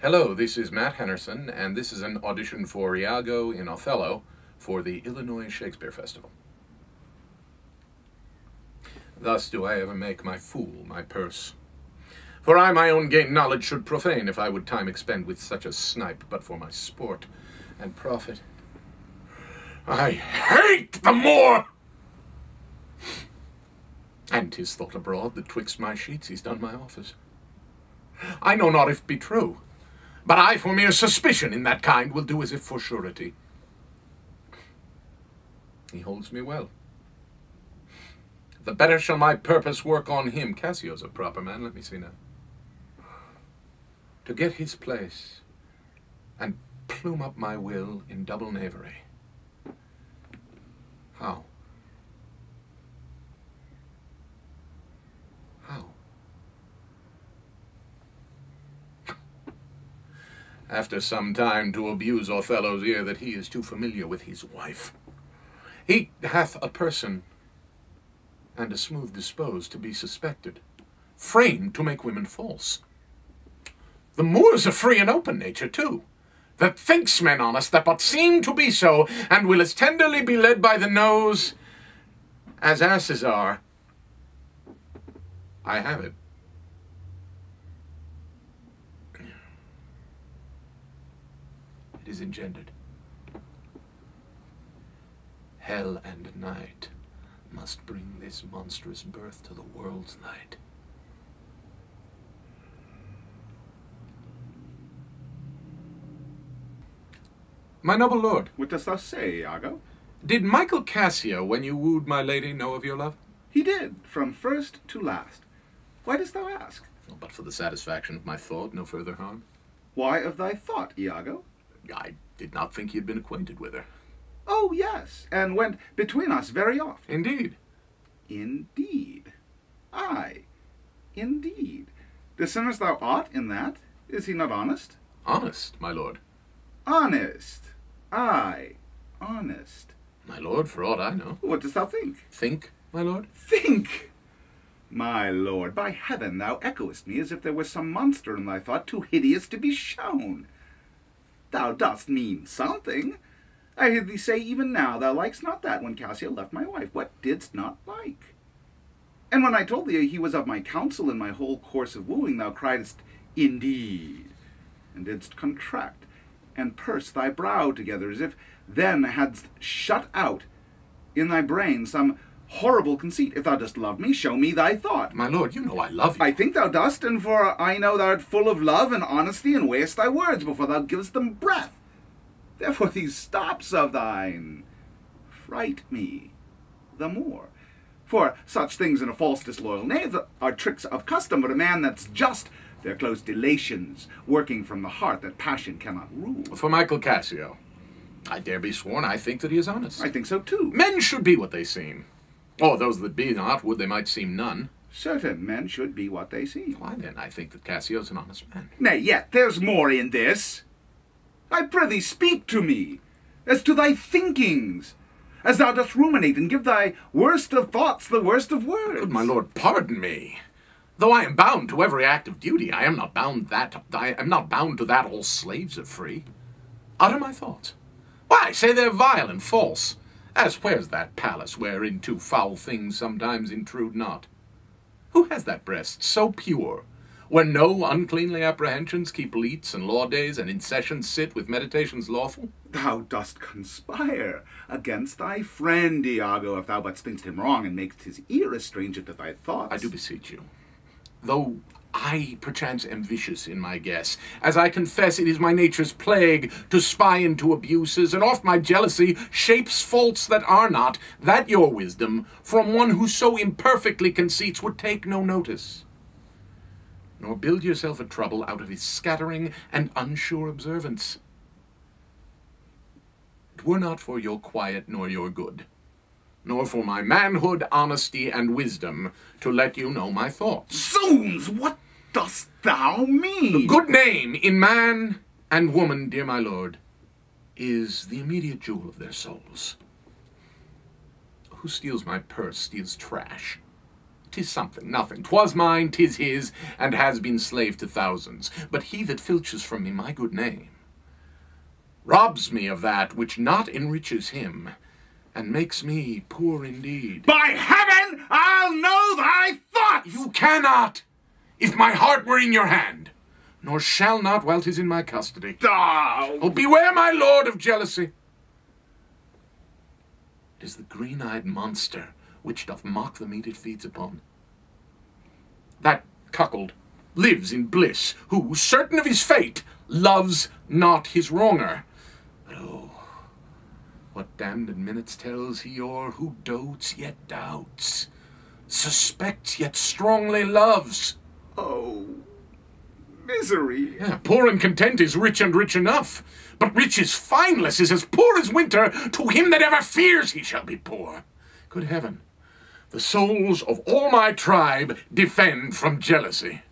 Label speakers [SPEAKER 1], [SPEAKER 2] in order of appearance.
[SPEAKER 1] Hello, this is Matt Henderson, and this is an audition for Iago in Othello for the Illinois Shakespeare Festival. Thus do I ever make my fool my purse. For I my own gain knowledge should profane, if I would time expend with such a snipe, but for my sport and profit. I hate the Moor! And 'tis thought abroad that twixt my sheets he's done my office. I know not if it be true, but I for mere suspicion in that kind will do as if for surety. He holds me well. The better shall my purpose work on him. Cassio's a proper man, let me see now. To get his place, and plume up my will in double knavery. How? How? After some time to abuse Othello's ear that he is too familiar with his wife. He hath a person, and a smooth disposed to be suspected, framed to make women false. The Moor's a free and open nature, too, that thinks men honest, that but seem to be so, and will as tenderly be led by the nose as asses are. I have it. It is engendered. Hell and night must bring this monstrous birth to the world's light. My noble lord.
[SPEAKER 2] What dost thou say, Iago?
[SPEAKER 1] Did Michael Cassio, when you wooed my lady, know of your love?
[SPEAKER 2] He did, from first to last. Why dost thou ask?
[SPEAKER 1] Oh, but for the satisfaction of my thought, no further harm.
[SPEAKER 2] Why of thy thought, Iago?
[SPEAKER 1] I did not think he had been acquainted with her.
[SPEAKER 2] Oh, yes, and went between us very oft.
[SPEAKER 1] Indeed.
[SPEAKER 2] Indeed. Aye, indeed. Discernest thou aught in that? Is he not honest?
[SPEAKER 1] Honest, my lord.
[SPEAKER 2] Honest. Aye, honest.
[SPEAKER 1] My lord, for aught I know.
[SPEAKER 2] What dost thou think?
[SPEAKER 1] Think, my lord?
[SPEAKER 2] Think! My lord, by heaven, thou echoest me as if there were some monster in thy thought too hideous to be shown. Thou dost mean something. I hear thee say even now thou likest not that when Cassio left my wife. What didst not like? And when I told thee he was of my counsel in my whole course of wooing, thou criedst, Indeed, and didst contract and purse thy brow together, as if then hadst shut out in thy brain some horrible conceit. If thou dost love me, show me thy thought.
[SPEAKER 1] My lord, you know I love you.
[SPEAKER 2] I think thou dost, and for I know thou art full of love and honesty, and weighest thy words before thou givest them breath. Therefore these stops of thine fright me the more. For such things in a false disloyal knave are tricks of custom, but a man that's just, they're close delations, working from the heart that passion cannot rule.
[SPEAKER 1] For Michael Cassio, I dare be sworn I think that he is honest.
[SPEAKER 2] I think so too.
[SPEAKER 1] Men should be what they seem. Or those that be not, would they might seem none.
[SPEAKER 2] Certain men should be what they seem.
[SPEAKER 1] Why then, I think that Cassio's an honest man.
[SPEAKER 2] Nay, yet there's more in this. I prithee speak to me, as to thy thinkings, as thou dost ruminate, and give thy worst of thoughts the worst of words.
[SPEAKER 1] Good my lord, pardon me. Though I am bound to every act of duty, I am not bound to that all slaves are free. Utter my thoughts. Why, say they're vile and false, as where's that palace whereinto foul things sometimes intrude not? Who has that breast so pure, where no uncleanly apprehensions keep leets and law days, and in sessions sit with meditations lawful?
[SPEAKER 2] Thou dost conspire against thy friend, Iago, if thou but thinkst him wrong, and makest his ear a stranger to thy thoughts.
[SPEAKER 1] I do beseech you, though I perchance am vicious in my guess, as I confess it is my nature's plague to spy into abuses, and oft my jealousy shapes faults that are not, that your wisdom, from one who so imperfectly conceits, would take no notice. Nor build yourself a trouble out of his scattering and unsure observance. It were not for your quiet nor your good, nor for my manhood, honesty, and wisdom, to let you know my thoughts.
[SPEAKER 2] Zounds, what dost thou mean?
[SPEAKER 1] The good name in man and woman, dear my lord, is the immediate jewel of their souls. Who steals my purse steals trash, 'Tis something, nothing. 'Twas mine, 'tis his, and has been slave to thousands. But he that filches from me my good name robs me of that which not enriches him, and makes me poor indeed.
[SPEAKER 2] By heaven, I'll know thy thoughts!
[SPEAKER 1] You cannot, if my heart were in your hand, nor shall not while 'tis in my custody. Oh, beware, my lord, of jealousy. It is the green-eyed monster which doth mock the meat it feeds upon. That cuckold lives in bliss, who, certain of his fate, loves not his wronger. But oh, what damned minutes tells he o'er, who dotes yet doubts, suspects yet strongly loves.
[SPEAKER 2] Oh, misery.
[SPEAKER 1] Yeah, poor and content is rich and rich enough, but riches fineless is as poor as winter. To him that ever fears he shall be poor. Good heaven, the souls of all my tribe defend from jealousy.